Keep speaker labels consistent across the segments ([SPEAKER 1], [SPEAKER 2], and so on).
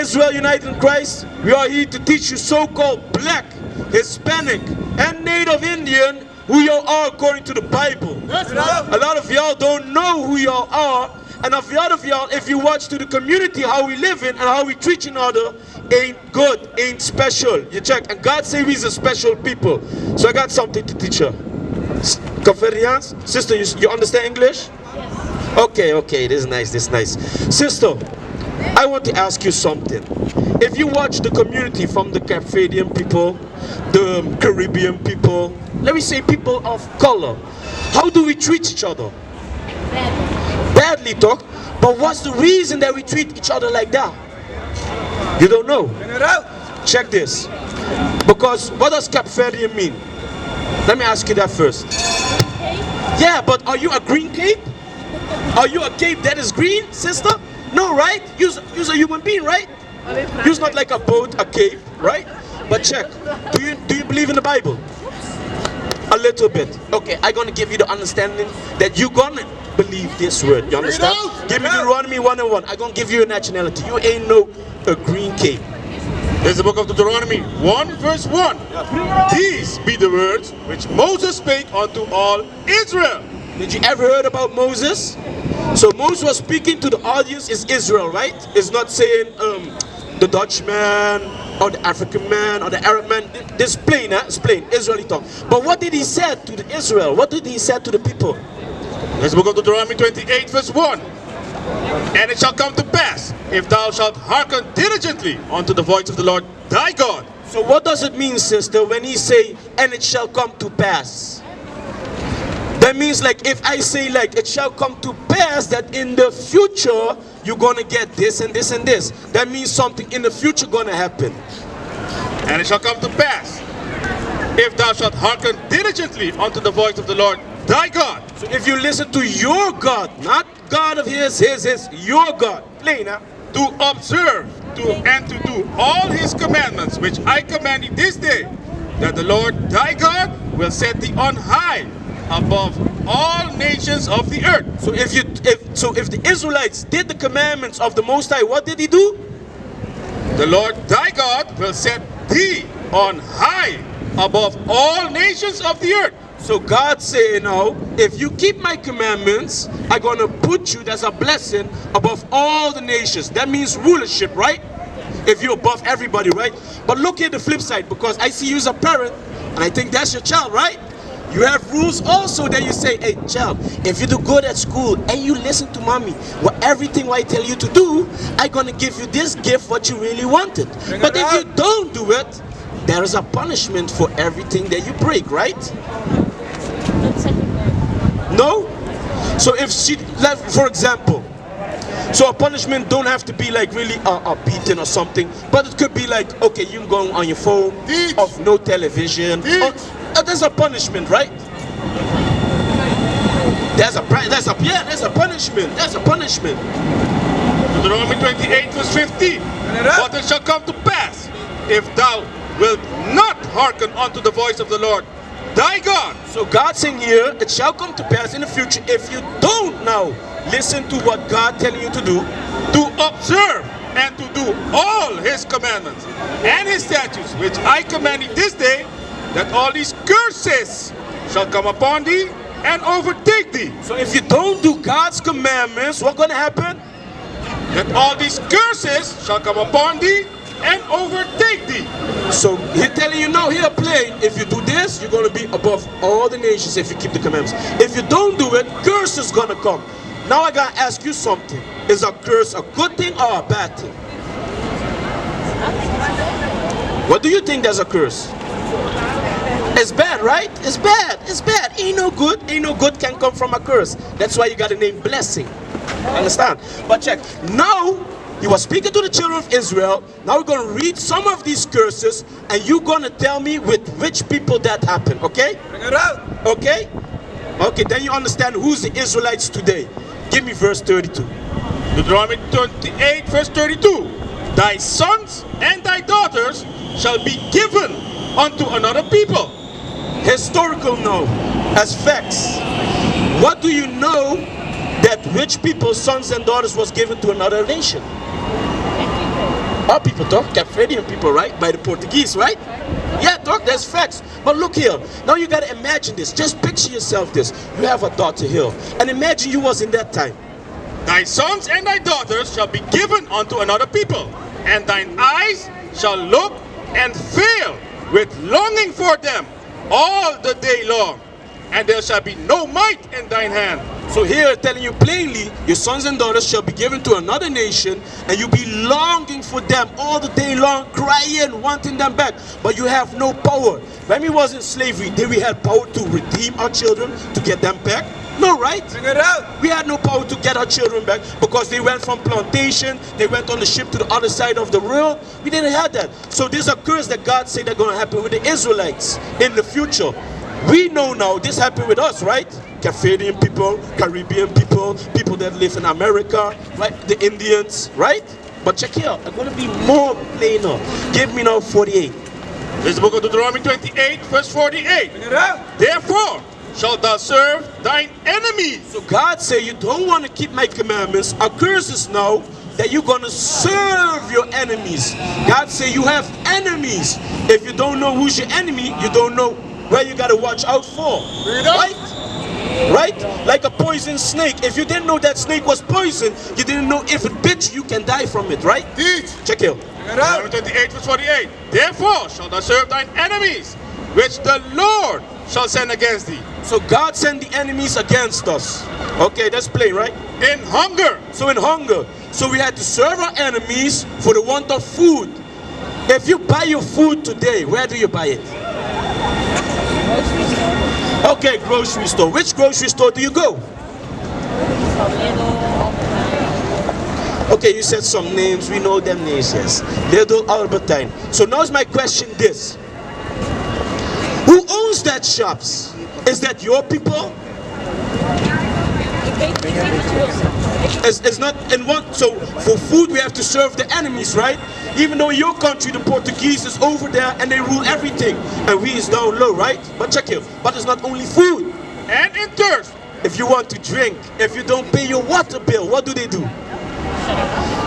[SPEAKER 1] Israel United in Christ, we are here to teach you so-called black, Hispanic, and Native Indian who y'all are according to the Bible. A lot of y'all don't know who y'all are, and a lot of y'all, if you watch to the community, how we live in and how we treat each other, ain't good, ain't special. You check, and God say we's a special people. So I got something to teach her. Conference? Sister, you understand English? Yes. Okay, this is nice, Sister, I want to ask you something. If you watch the community from the Cape Verdean people, the Caribbean people, let me say people of color, how do we treat each other? Badly, talk. But what's the reason that we treat each other like that? You don't know? Check this. Because what does Cape Verdean mean? Let me ask you that first. Yeah, but are you a green cape? Are you a cape that is green, sister? No, right? You're a human being, right? You're not like a boat, a cape, right? But check. Do you believe in the Bible? A little bit. Okay, I'm gonna give you the understanding that you're gonna believe this word. You understand? Give me Deuteronomy 1:1. I'm gonna give you a nationality. You ain't no a green cape.
[SPEAKER 2] There's the book of Deuteronomy 1 verse 1. These be the words which Moses spake unto all Israel.
[SPEAKER 1] Did you ever heard about Moses? So Moses was speaking to the audience is Israel, right? It's not saying the Dutchman or the African man or the Arab man. This plain, it's plain, Israeli talk. But what did he say to the Israel? What did he say to the people?
[SPEAKER 2] There's the book of Deuteronomy 28 verse 1. And it shall come to pass, if thou shalt hearken diligently unto the voice of the Lord thy God.
[SPEAKER 1] So what does it mean, sister, when he say, and it shall come to pass? That means like if I say like it shall come to pass that in the future you're gonna get this and this and this. That means something in the future gonna happen.
[SPEAKER 2] And it shall come to pass, if thou shalt hearken diligently unto the voice of the Lord thy God.
[SPEAKER 1] So if you listen to your God, not God of his, your God, plain, huh?
[SPEAKER 2] To observe and to do all his commandments which I command thee this day, that the Lord thy God will set thee on high above all nations of the earth.
[SPEAKER 1] So if the Israelites did the commandments of the Most High, what did he do?
[SPEAKER 2] The Lord thy God will set thee on high above all nations of the earth.
[SPEAKER 1] So God say now, if you keep my commandments, I'm gonna put you as a blessing above all the nations. That means rulership, right? If you're above everybody, right? But look at the flip side, because I see you as a parent, and I think that's your child, right? You have rules also that you say, hey child, if you do good at school and you listen to mommy, everything what I tell you to do, I'm gonna give you this gift what you really wanted. But if you don't do it, there is a punishment for everything that you break, right? No? So if she left, for example, so a punishment don't have to be like really a beating or something, but it could be like, okay, you go on your phone, of no television. There's a punishment, right? There's a punishment. There's a punishment.
[SPEAKER 2] Deuteronomy 28 verse 15. But it shall come to pass, if thou wilt not hearken unto the voice of the Lord thy God.
[SPEAKER 1] So God's saying here, it shall come to pass in the future if you don't now listen to what God telling you to do,
[SPEAKER 2] to observe and to do all his commandments and his statutes which I command thee this day, that all these curses shall come upon thee and overtake thee.
[SPEAKER 1] So if you don't do God's commandments, what's going to happen?
[SPEAKER 2] That all these curses shall come upon thee and overtake thee.
[SPEAKER 1] So he's telling you now, here plain, if you do this, you're going to be above all the nations if you keep the commandments. If you don't do it, curse is going to come. Now I got to ask you something. Is a curse a good thing or a bad thing? What do you think there's a curse? It's bad, right? It's bad. It's bad. Ain't no good can come from a curse. That's why you got the name blessing. Understand? But check. Now, he was speaking to the children of Israel. Now we're going to read some of these curses, and you're going to tell me with which people that happened. Okay?
[SPEAKER 3] Bring it out.
[SPEAKER 1] Okay? Okay, then you understand who's the Israelites today. Give me verse 32.
[SPEAKER 2] Deuteronomy 28 verse 32. Thy sons and thy daughters shall be given unto another people.
[SPEAKER 1] Historical no, as facts. What do you know that which people's sons and daughters was given to another nation? Our people talk, Cape Verdean people, right? By the Portuguese, right? Yeah, talk, that's facts. But look here, now you gotta imagine this. Just picture yourself this. You have a daughter here, and imagine you was in that time.
[SPEAKER 2] Thy sons and thy daughters shall be given unto another people, and thine eyes shall look and fail with longing for them all the day long, and there shall be no might in thine hand.
[SPEAKER 1] So here telling you plainly, your sons and daughters shall be given to another nation, and you be longing for them all the day long, crying, wanting them back, but you have no power. When we was in slavery, did we have power to redeem our children, to get them back? No, right? We had no power to get our children back because they went from plantation, they went on the ship to the other side of the world. We didn't have that. So there's a curse that God said that's going to happen with the Israelites in the future. We know now this happened with us, right? Cape people, Caribbean people, people that live in America, right? The Indians, right? But check here, I'm going to be more plainer. Give me now 48.
[SPEAKER 2] This is the book of Deuteronomy 28, verse 48. Therefore shalt thou serve thine enemies.
[SPEAKER 1] So God said you don't want to keep my commandments. Our curse is now that you're going to serve your enemies. God said you have enemies. If you don't know who's your enemy, you don't know where you got to watch out for. Right? Right? Like a poison snake. If you didn't know that snake was poison, you didn't know if it bit you, you can die from it, right? Check it.
[SPEAKER 2] Deuteronomy 28, verse 48. Therefore shalt thou serve thine enemies, which the Lord shall send against thee.
[SPEAKER 1] So God sent the enemies against us. Okay, that's plain, right?
[SPEAKER 2] In hunger.
[SPEAKER 1] So in hunger. So we had to serve our enemies for the want of food. If you buy your food today, where do you buy it? Okay, grocery store. Which grocery store do you go? Okay, you said some names. We know them names, yes. Little Albertine. So now is my question this. Who owns that shops? Is that your people? It's not in one. So for food we have to serve the enemies, right? Even though in your country the Portuguese is over there and they rule everything, and we is down low, right? But check it. But it's not only food.
[SPEAKER 2] And in thirst.
[SPEAKER 1] If you want to drink, if you don't pay your water bill, what do they do?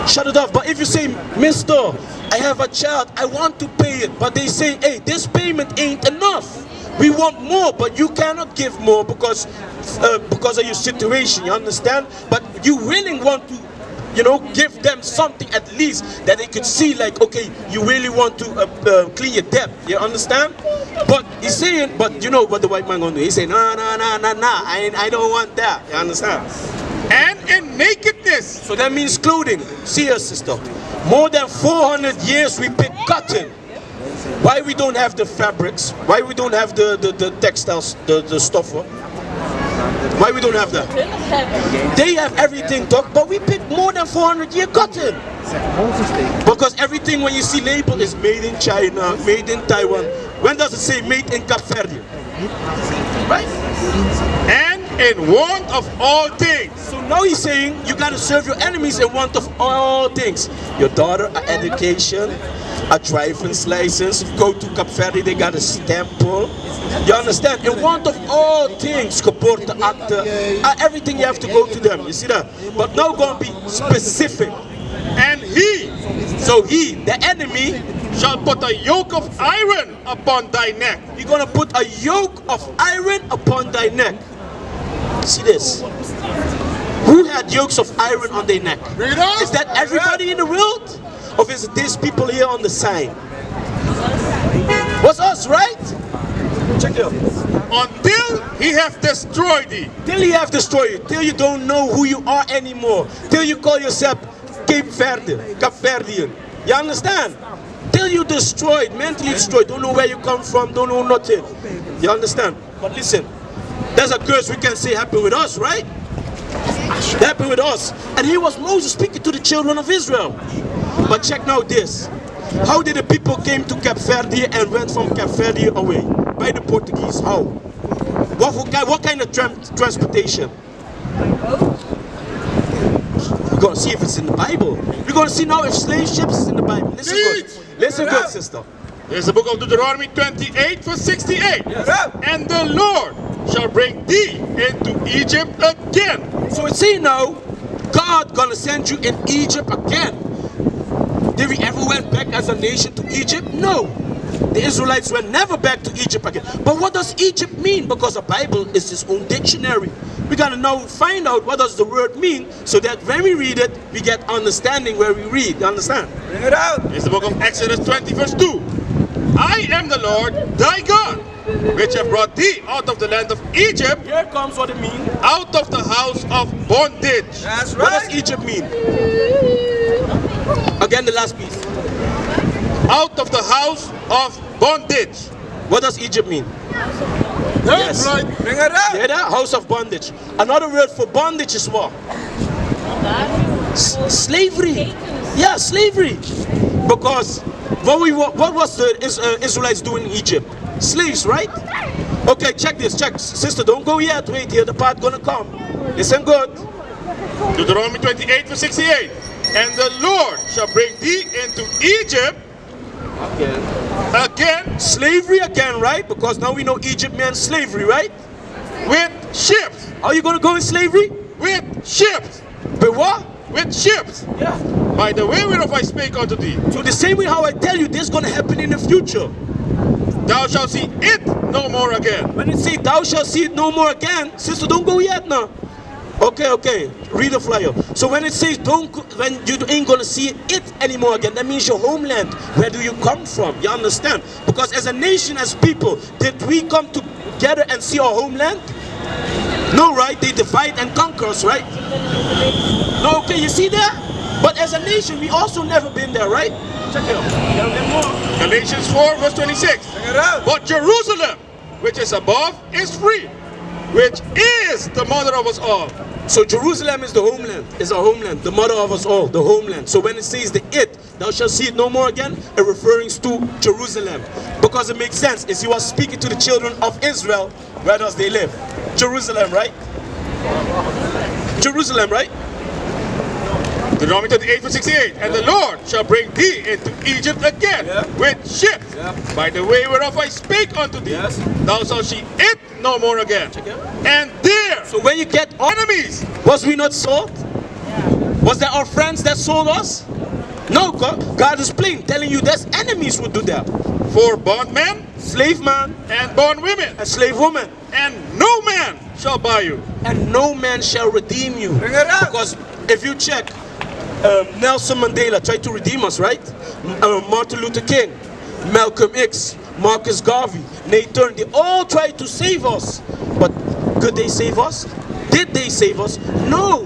[SPEAKER 1] Shut it off. But if you say, Mister, I have a child, I want to pay it, but they say, hey, this payment ain't enough. We want more, but you cannot give more because of your situation, you understand? But you really want to, you know, give them something at least that they could see like, okay, you really want to clean your debt, you understand? But he's saying, but you know what the white man gonna do? He's saying, nah, I don't want that, you understand?
[SPEAKER 2] And in nakedness.
[SPEAKER 1] So that means clothing. See here, sister. More than 400 years we pick cotton. Why we don't have the fabrics? Why we don't have the textiles, the stuff? Why we don't have that? They have everything, doc, but we pick more than 400 year cotton. Because everything when you see label is made in China, made in Taiwan. When does it say made in Cape Verde? Right?
[SPEAKER 2] And in want of all things.
[SPEAKER 1] So now he's saying you got to serve your enemies in want of all things. Your daughter, an education, a driver's license. Go to Cape Verde, they got a stample. You understand? In want of all things, support the actor, everything you have to go to them. You see that? But now going to be specific.
[SPEAKER 2] And he,
[SPEAKER 1] so he, the enemy,
[SPEAKER 2] shall put a yoke of iron upon thy neck.
[SPEAKER 1] He's going to put a yoke of iron upon thy neck. See this. Who had yokes of iron on their neck? Is that everybody in the world? Or is it these people here on the sign? Was us, right? Check it out.
[SPEAKER 2] Until he hath destroyed thee.
[SPEAKER 1] Till he have destroyed you. Till you don't know who you are anymore. Till you call yourself Cape Verdean. You understand? Till you destroyed, mentally destroyed, don't know where you come from, don't know nothing. You understand? But listen, there's a curse we can say happened with us, right? It happened with us. And here was Moses speaking to the children of Israel. But check now this. How did the people came to Cape Verde and went from Cape Verde away? By the Portuguese. How? What kind of transportation? We're going to see if it's in the Bible. We're going to see now if slave ships is in the Bible. Listen good. Listen good, sister.
[SPEAKER 2] There's the book of Deuteronomy 28 verse 68. Yes. And the Lord shall bring thee into Egypt again.
[SPEAKER 1] So it's saying now, God gonna send you in Egypt again. Did we ever went back as a nation to Egypt? No. The Israelites went never back to Egypt again. But what does Egypt mean? Because the Bible is its own dictionary. We gotta now find out what does the word mean, so that when we read it, we get understanding where we read. You understand?
[SPEAKER 3] Bring it out.
[SPEAKER 2] It's the book of Exodus 20 verse 2. I am the Lord thy God, which have brought thee out of the land of Egypt,
[SPEAKER 1] Here comes what it means.
[SPEAKER 2] out of the house of bondage.
[SPEAKER 3] That's
[SPEAKER 1] What does
[SPEAKER 3] right.
[SPEAKER 1] Egypt mean? Again, the last piece.
[SPEAKER 2] Out of the house of bondage.
[SPEAKER 1] What does Egypt mean? Yes.
[SPEAKER 3] Bring it out.
[SPEAKER 1] Yeah, that house of bondage. Another word for bondage is what? Slavery. Yeah, slavery. Because what was the Israelites doing in Egypt? Slaves, right? Okay, check this. Check, sister. Don't go yet. Wait here. The part gonna come. Listen good.
[SPEAKER 2] Deuteronomy 28 verse 68. And the Lord shall bring thee into Egypt again
[SPEAKER 1] Slavery again, right? Because now we know Egypt meant slavery, right?
[SPEAKER 2] with ships.
[SPEAKER 1] Are you gonna go in slavery?
[SPEAKER 2] With ships.
[SPEAKER 1] But what?
[SPEAKER 2] With ships.
[SPEAKER 1] Yeah.
[SPEAKER 2] By the way whereof I spake unto thee.
[SPEAKER 1] So the same way how I tell you this is gonna happen in the future.
[SPEAKER 2] Thou shalt see it no more again.
[SPEAKER 1] When it say thou shalt see it no more again, sister, don't go yet now. Okay. Read the flyer. So when it says when you ain't gonna see it anymore again, that means your homeland. Where do you come from? You understand? Because as a nation, as people, did we come together and see our homeland? No, right? They divide and conquer us, right? No, okay, you see that? But as a nation, we also never been there, right? Check it out. Gotta get more.
[SPEAKER 2] Galatians 4 verse 26.
[SPEAKER 3] Bring it out.
[SPEAKER 2] But Jerusalem, which is above, is free, which is the mother of us all.
[SPEAKER 1] So Jerusalem is the homeland, is our homeland, the mother of us all, the homeland. So when it says the it, thou shalt see it no more again, it refers to Jerusalem. Because it makes sense. As he was speaking to the children of Israel, where does they live? Jerusalem, right? Jerusalem, right?
[SPEAKER 2] Deuteronomy 28 verse 68. And the Lord shall bring thee into Egypt again with ships. By the way whereof I spake unto thee.
[SPEAKER 1] Yes.
[SPEAKER 2] Thou shalt see it no more again.
[SPEAKER 1] Check it out.
[SPEAKER 2] And there,
[SPEAKER 1] So when you get
[SPEAKER 2] enemies,
[SPEAKER 1] was we not sold? Was that our friends that sold us? No, God is plain telling you there's enemies who do that.
[SPEAKER 2] for bondmen
[SPEAKER 1] Slave man
[SPEAKER 2] and bondwomen,
[SPEAKER 1] and slave woman.
[SPEAKER 2] and no man shall buy you.
[SPEAKER 1] And no man shall redeem you.
[SPEAKER 3] Bring it out.
[SPEAKER 1] Because if you check, Nelson Mandela tried to redeem us, right? Martin Luther King, Malcolm X, Marcus Garvey, Nathan, they all tried to save us. But could they save us? Did they save us? No.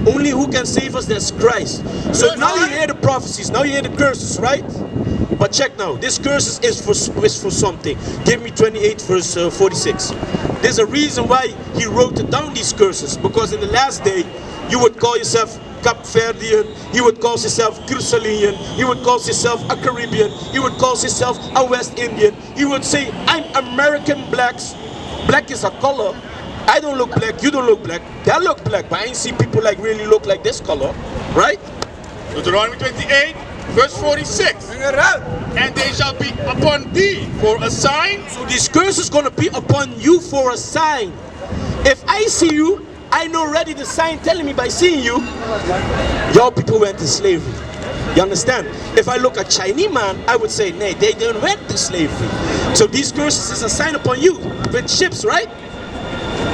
[SPEAKER 1] Only who can save us, that's Christ. So now you hear the prophecies, now you hear the curses, right? But check now, this curses is for something. Give me 28 verse 46. There's a reason why he wrote down these curses. Because in the last day, you would call yourself Cape Verdean, you would call yourself Crusolean, you would call yourself a Caribbean, you would call yourself a West Indian. You would say, I'm American blacks. Black is a color. I don't look black, you don't look black. They look black, but I ain't see people like really look like this color, right?
[SPEAKER 2] Deuteronomy 28 verse 46.
[SPEAKER 3] Bring it out.
[SPEAKER 2] And they shall be upon thee for a sign.
[SPEAKER 1] So this curse is going to be upon you for a sign. If I see you, I know already the sign telling me by seeing you, your people went to slavery. You understand? If I look at Chinese man, I would say, nay, they didn't went to slavery. So these curses is a sign upon you with ships, right?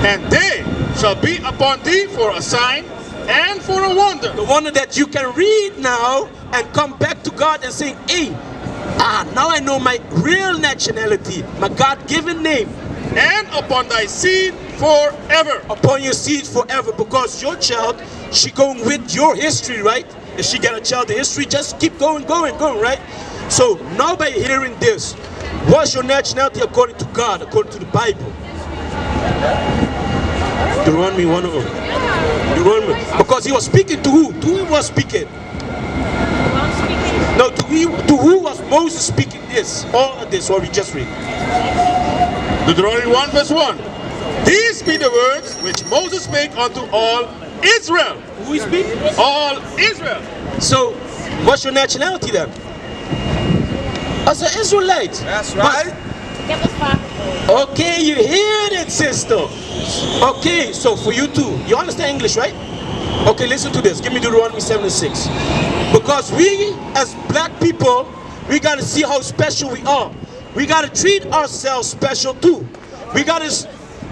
[SPEAKER 2] And they shall be upon thee for a sign and for a wonder.
[SPEAKER 1] The wonder that you can read now and come back to God and say, hey, now I know my real nationality, my God-given name.
[SPEAKER 2] And upon thy seed forever.
[SPEAKER 1] Upon your seed forever, because your child, she going with your history, right? If she get a child in history, just keep going, right? So now by hearing this, what's your nationality according to God, according to the Bible? Deuteronomy 1:0. Deuteronomy. Because he was speaking to who? To who he was speaking? No, to who was Moses speaking this? All of this, what we just read.
[SPEAKER 2] Deuteronomy 1 verse 1. These be the words which Moses spake unto all Israel.
[SPEAKER 1] Who is speaking?
[SPEAKER 2] All Israel.
[SPEAKER 1] So, what's your nationality then? As an Israelite.
[SPEAKER 3] That's right.
[SPEAKER 1] Okay, you hear it, sister. Okay, so for you too, you understand English, right? Okay, listen to this. Give me Deuteronomy 7:6. Because we, as black people, we gotta see how special we are. We gotta treat ourselves special too. We gotta,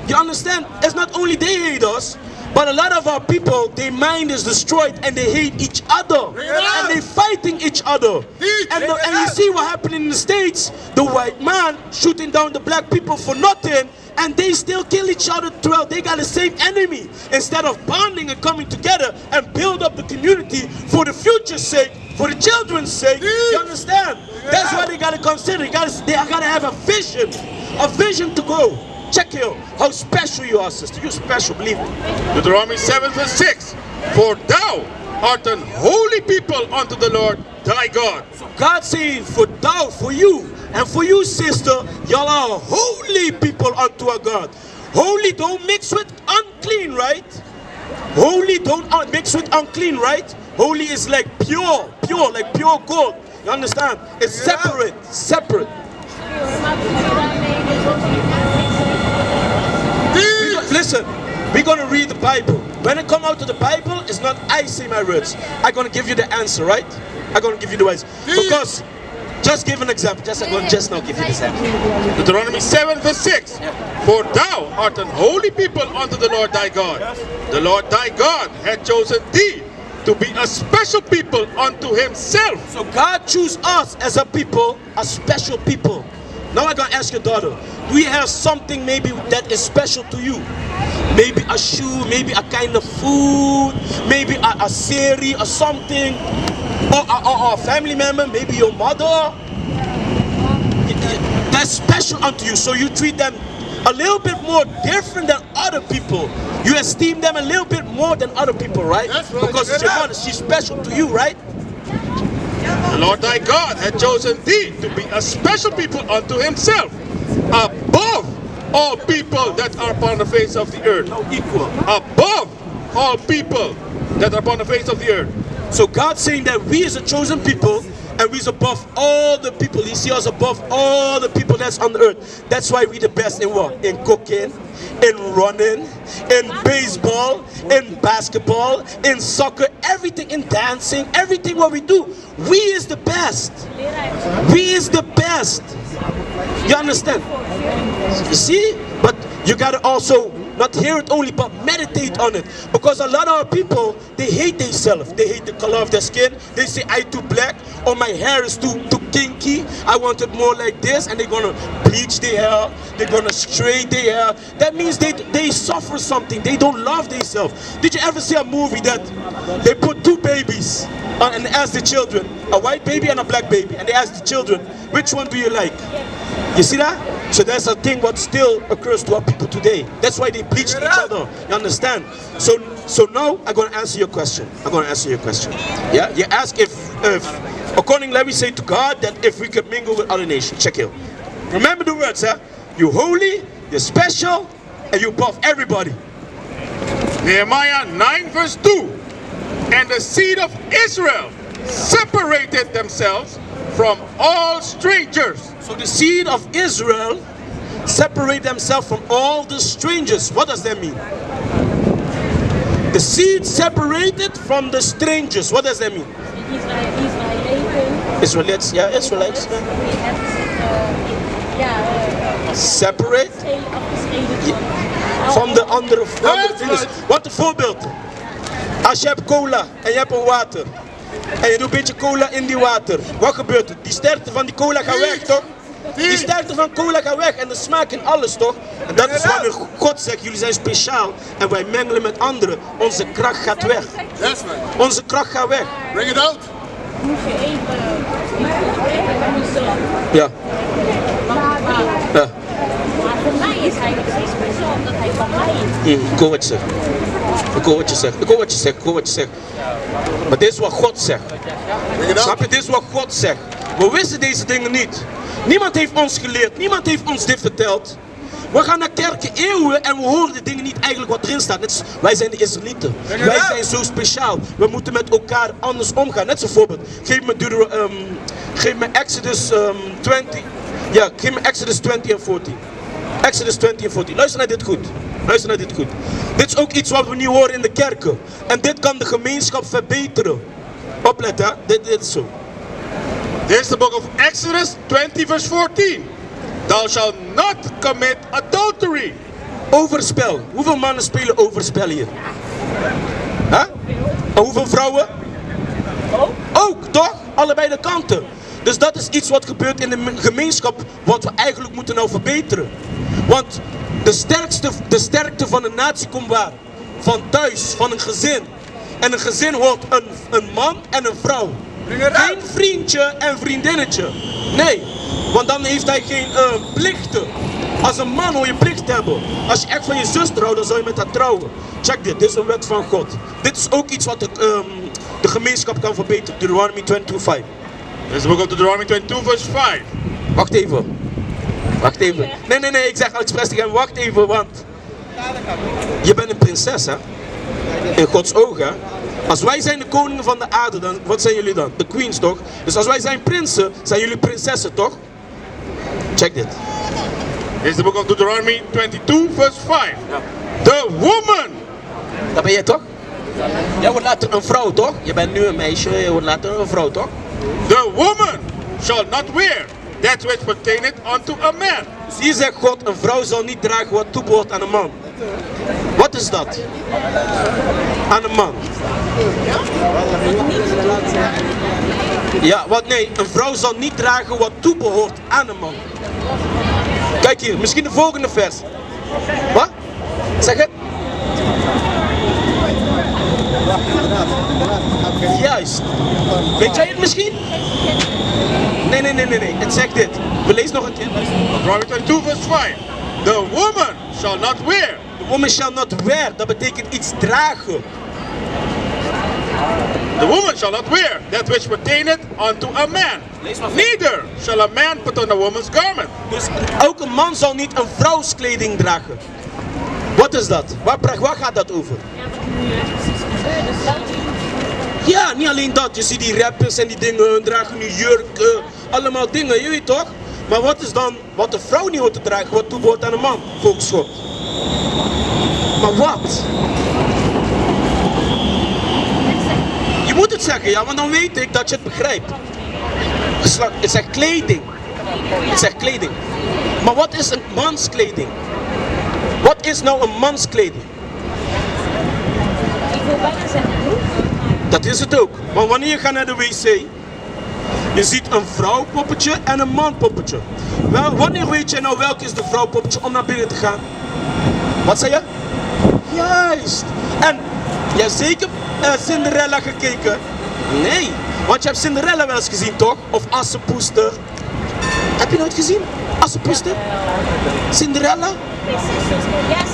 [SPEAKER 1] you understand? It's not only they hate us, but a lot of our people, their mind is destroyed and they hate each other. And they fighting each other. And you see what happened in the States, the white man shooting down the black people for nothing, and they still kill each other throughout. They got the same enemy. Instead of bonding and coming together and build up the community for the future's sake, for the children's sake, you understand? That's why they gotta consider, they gotta have a vision to go. Check here how special you are, sister. You're special, believe me.
[SPEAKER 2] Deuteronomy 7:6. For thou art an holy people unto the Lord thy God.
[SPEAKER 1] So God saying, for thou, for you, and for you, sister, y'all are holy people unto our God. Holy don't mix with unclean, right? Holy don't mix with unclean, right? Holy is like pure, like pure gold. You understand? It's separate. Listen, we're going to read the Bible. When it come out to the Bible, it's not I say my words. I'm going to give you the answer, right? I'm going to give you the words. Because, just give an example. I'm going to just now give you the example.
[SPEAKER 2] Deuteronomy 7:6. For thou art an holy people unto the Lord thy God. The Lord thy God hath chosen thee to be a special people unto himself.
[SPEAKER 1] So God choose us as a people, a special people. Now I'm going to ask your daughter, do you have something maybe that is special to you? Maybe a shoe, maybe a kind of food, maybe a series or something, or a family member, maybe your mother. That's special unto you, so you treat them a little bit more different than other people. You esteem them a little bit more than other people, right?
[SPEAKER 2] That's right.
[SPEAKER 1] Because it's your mother, she's special to you, right?
[SPEAKER 2] The Lord thy God hath chosen thee to be a special people unto himself, above all people that are upon the face of the earth.
[SPEAKER 1] No equal.
[SPEAKER 2] Above all people that are upon the face of the earth.
[SPEAKER 1] So God's saying that we is a chosen people, and we's above all the people. He sees us above all the people that's on the earth. That's why we the best in what? In cooking, in running, in baseball, in basketball, in soccer, everything, in dancing, everything what we do. We is the best. We is the best. You understand? You see? But you gotta also not hear it only, but meditate on it. Because a lot of our people, they hate themselves. They hate the color of their skin. They say, I too black, or my hair is too kinky. I want it more like this. And they're gonna bleach their hair. They're gonna straighten their hair. That means they suffer something. They don't love themselves. Did you ever see a movie that they put two babies and ask the children, a white baby and a black baby, and they ask the children, which one do you like? You see that? So that's a thing what still occurs to our people today. That's why they bleach each other. You understand? So now I'm going to answer your question. Yeah? You ask if according, let me say to God, that if we could mingle with other nations. Check it. Remember the words, huh? You're holy, you're special, and you're above everybody.
[SPEAKER 2] Nehemiah 9:2. And the seed of Israel separated themselves from all strangers.
[SPEAKER 1] So the seed of Israel separate themselves from all the strangers. What does that mean? The seed separated from the strangers. What does that mean? Israelites, yeah, Israelites. Separate van de andere vrienden. Wat een voorbeeld. Als je hebt cola en je hebt een water. En je doet een beetje cola in die water. Wat gebeurt er? Die sterkte van die cola gaat weg, toch? Die sterkte van cola gaat weg en de smaak in alles, toch? En dat is wanneer God zegt, jullie zijn speciaal en wij mengelen met anderen. Onze kracht gaat weg. Onze kracht gaat weg.
[SPEAKER 2] Bring it out.
[SPEAKER 1] Ja. Ja.
[SPEAKER 3] Voor mij is hij nog steeds speciaal omdat hij van mij is.
[SPEAKER 1] Ik hoor wat je zegt. Maar dit is wat God zegt. Snap je? Dit is wat God zegt. We wisten deze dingen niet. Niemand heeft ons geleerd. Niemand heeft ons dit verteld. We gaan naar kerken eeuwen en we horen de dingen niet eigenlijk wat erin staat. Net, wij zijn de Israëlieten. Wij zijn zo speciaal. We moeten met elkaar anders omgaan. Net zo'n voorbeeld. Geef me Exodus 20. Ja, geef me Exodus 20 en 14. Exodus 20 en 14. Luister naar dit goed. Luister naar dit goed. Dit is ook iets wat we nu horen in de kerken. En dit kan de gemeenschap verbeteren. Opletten, hè? Dit is zo.
[SPEAKER 2] This is the book of Exodus 20 verse 14. Thou shalt not commit adultery.
[SPEAKER 1] Overspel. Hoeveel mannen spelen overspel hier? Huh? En hoeveel vrouwen? Ook, toch? Allebei de kanten. Dus dat is iets wat gebeurt in de gemeenschap, wat we eigenlijk moeten nou verbeteren. Want de sterkte van een natie komt waar? Van thuis, van een gezin. En een gezin hoort een man en een vrouw. Geen vriendje en vriendinnetje. Nee, want dan heeft hij geen plichten. Als een man hoor je plicht hebben. Als je echt van je zuster houdt, dan zou je met haar trouwen. Check dit is een wet van God. Dit is ook iets wat de gemeenschap kan verbeteren. Deuteronomy 22:5.
[SPEAKER 2] This is the book of Deuteronomy 22 verse 5.
[SPEAKER 1] Wacht even. Wacht even. Nee, ik zeg expres tegen hem, wacht even, want je bent een prinses, hè? In Gods ogen, hè? Als wij zijn de koningen van de aarde, dan wat zijn jullie dan? De queens, toch? Dus als wij zijn prinsen, zijn jullie prinsessen, toch? Check dit.
[SPEAKER 2] This is the book of Deuteronomy 22 verse 5. The woman.
[SPEAKER 1] Dat ben jij toch? Jij wordt later een vrouw, toch? Je bent nu een meisje, je wordt later een vrouw, toch?
[SPEAKER 2] The woman shall not wear that which pertaineth unto a man.
[SPEAKER 1] Dus hier zegt God, een vrouw zal niet dragen wat toebehoort aan een man. Wat is dat? Aan een man. Ja, wat nee, een vrouw zal niet dragen wat toebehoort aan een man. Kijk hier, misschien de volgende vers. Wat? Zeg het. Juist. Weet jij het misschien? Nee. Het zegt dit. We lezen nog een keer.
[SPEAKER 2] Deuteronomy 22 verse 5. The woman shall not wear.
[SPEAKER 1] The woman shall not wear. Dat betekent iets dragen.
[SPEAKER 2] The woman shall not wear that which pertaineth unto a man. Neither shall a man put on a woman's garment.
[SPEAKER 1] Dus elke man zal niet een vrouwskleding dragen. Wat is dat? Waar gaat dat over? Ja, niet alleen dat. Je ziet die rappers en die dingen, hun dragen nu jurken, allemaal dingen, je weet toch? Maar wat is dan wat de vrouw niet hoort te dragen, wat toebehoort aan een man, volgens God? Maar wat? Je moet het zeggen, ja, want dan weet ik dat je het begrijpt. Het zegt kleding. Het zegt kleding. Maar wat is een manskleding? Wat is nou een manskleding?
[SPEAKER 3] Ik wil bijna zeggen broek.
[SPEAKER 1] Dat is het ook. Maar wanneer je gaat naar de wc, je ziet een vrouwpoppetje en een manpoppetje. Wel, wanneer weet je nou welke is de vrouwpoppetje om naar binnen te gaan? Wat zei je? Juist. En je hebt zeker Cinderella gekeken? Nee. Want je hebt Cinderella wel eens gezien, toch? Of Assepoester. Heb je nooit gezien? Assepoester? Cinderella?
[SPEAKER 3] Ja, ze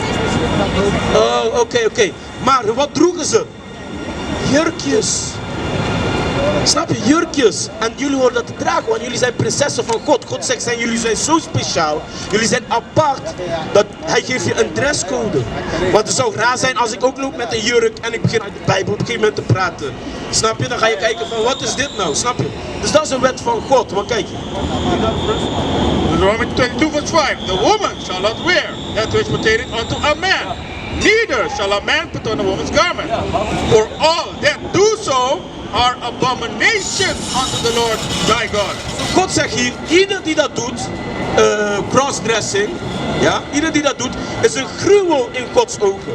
[SPEAKER 3] is misschien.
[SPEAKER 1] Oh, oké. Maar wat droegen ze? Jurkjes. Snap je? Jurkjes. En jullie horen dat te dragen, want jullie zijn prinsessen van God. God zegt, jullie zijn zo speciaal. Jullie zijn apart. Dat hij geeft je een dresscode. Want het zou raar zijn als ik ook loop met een jurk en ik begin uit de Bijbel op een gegeven moment te praten. Snap je? Dan ga je kijken van, wat is dit nou? Snap je? Dus dat is een wet van God. Maar kijk je.
[SPEAKER 2] Deuteronomy 22 verse 5. The woman shall not wear that which pertaineth unto a man. Neither shall a man put on a woman's garment. For all that do so are abominations unto the Lord thy God.
[SPEAKER 1] God zegt hier, ieder die dat doet, crossdressing, ja, ieder die dat doet, is een gruwel in Gods ogen.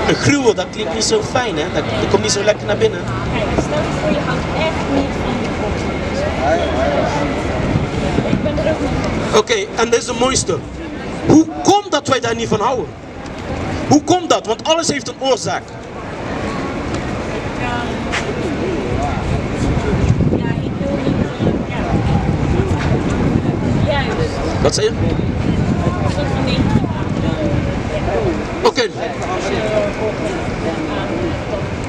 [SPEAKER 1] Een gruwel, dat klinkt niet zo fijn, hè? Dat komt niet zo lekker naar binnen.
[SPEAKER 3] Kijk, stel je voor je houdt echt niet van die God. Ik ben er ook niet van.
[SPEAKER 1] Oké, en dit is de mooiste. Hoe komt dat wij daar niet van houden? Hoe komt dat? Want alles heeft een oorzaak.
[SPEAKER 3] Ja, ik wil niet. Ja. Juist.
[SPEAKER 1] Wat zei je?
[SPEAKER 3] Dat gemeente.
[SPEAKER 1] Oké.
[SPEAKER 3] Ja,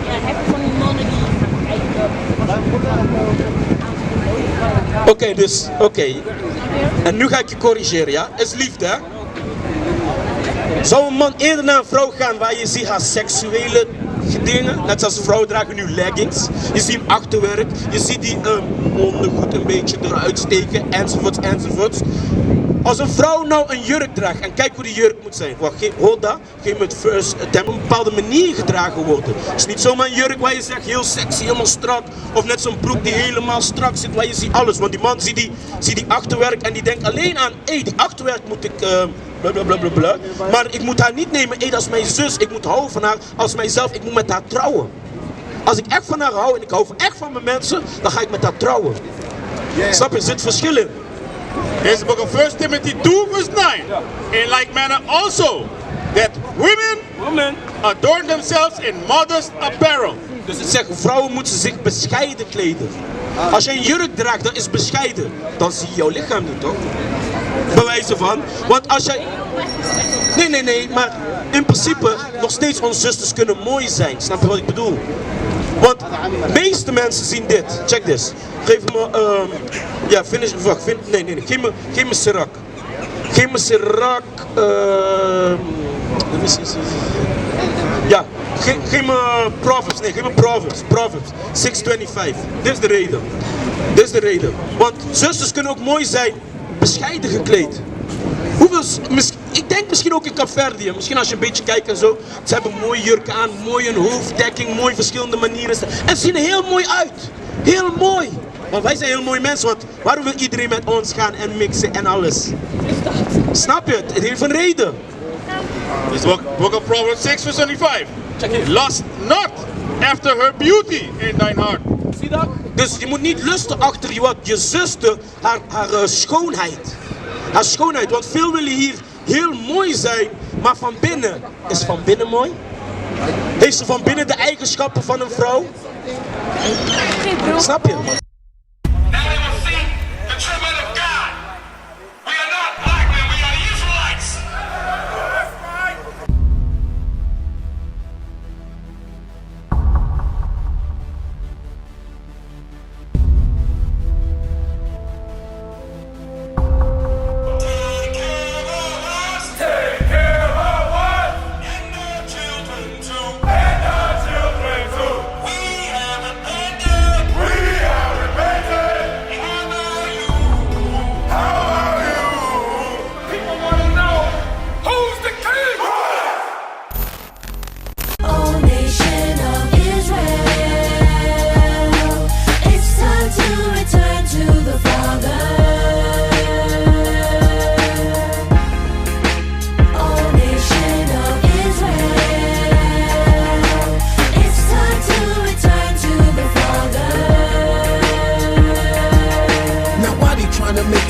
[SPEAKER 3] heb je van die mannen die gaan kijken.
[SPEAKER 1] Oké, dus, oké. En nu ga ik je corrigeren, ja? Is liefde, hè? Zou een man eerder naar een vrouw gaan waar je ziet haar seksuele dingen, net zoals vrouwen dragen nu leggings, je ziet hem achterwerk, je ziet die ondergoed een beetje eruit steken, enzovoorts. Als een vrouw nou een jurk draagt, en kijk hoe die jurk moet zijn. Wacht, hold dat. Geef me het first. Het moet op een bepaalde manier gedragen worden. Het is niet zomaar een jurk waar je zegt heel sexy, helemaal strak. Of net zo'n broek die helemaal strak zit, waar je ziet alles. Want die man ziet die achterwerk en die denkt alleen aan, die achterwerk moet ik blablabla. Maar ik moet haar niet nemen, dat is mijn zus. Ik moet houden van haar als mijzelf. Ik moet met haar trouwen. Als ik echt van haar hou en ik hou echt van mijn mensen, dan ga ik met haar trouwen. Snap je? Er zit verschil in.
[SPEAKER 2] Here's the book of 1 Timothy 2 verse 9. In like manner also, that women adorn themselves in modest apparel.
[SPEAKER 1] Dus het zegt, vrouwen moeten zich bescheiden kleden. Als je een jurk draagt, dat is bescheiden. Dan zie je jouw lichaam niet, toch? Bewijzen van. Want als jij... Nee, maar in principe, nog steeds onze zusters kunnen mooi zijn. Snap je wat ik bedoel? Want de meeste mensen zien dit. Check this. Geef me, finish, wacht, geef me Sirach. Geef me Sirach, geef me Proverbs, geef me Proverbs 6:25. Dit is de reden. Want zusters kunnen ook mooi zijn, bescheiden gekleed. Ik denk misschien ook in Kaapverdië, misschien als je een beetje kijkt en zo. Ze hebben mooie jurken aan, mooi een hoofddekking, mooi verschillende manieren. En ze zien er heel mooi uit. Heel mooi. Want wij zijn heel mooie mensen, want waarom wil iedereen met ons gaan en mixen en alles? Snap je het? Het heeft een reden.
[SPEAKER 2] This book of Proverbs 6 verse 25. Lust not after her beauty in thine heart.
[SPEAKER 1] Zie dat? Dus je moet niet lusten achter je zuster, haar schoonheid. Haar schoonheid, want veel willen hier heel mooi zijn, maar van binnen, is van binnen mooi? Heeft ze van binnen de eigenschappen van een vrouw? Snap je?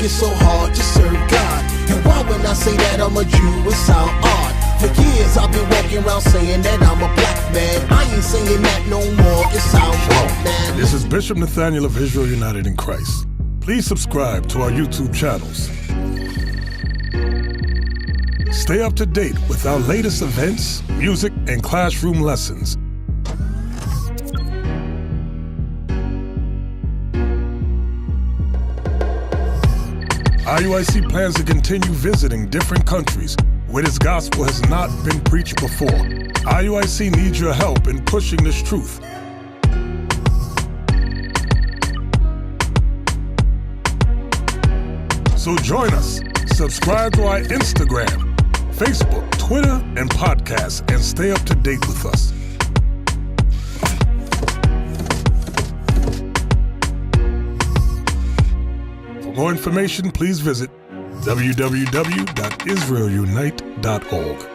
[SPEAKER 4] It's so hard to serve God. And why when I say that I'm a Jew, it sound odd. For years I've been walking around saying that I'm a black man. I ain't saying that no more, it sound wrong, man.
[SPEAKER 5] This is Bishop Nathaniel of Israel United in Christ. Please subscribe to our YouTube channels. Stay up to date with our latest events, music, and classroom lessons. IUIC plans to continue visiting different countries where this gospel has not been preached before. IUIC needs your help in pushing this truth. So join us. Subscribe to our Instagram, Facebook, Twitter, and podcasts, and stay up to date with us. For more information, please visit www.israelunite.org.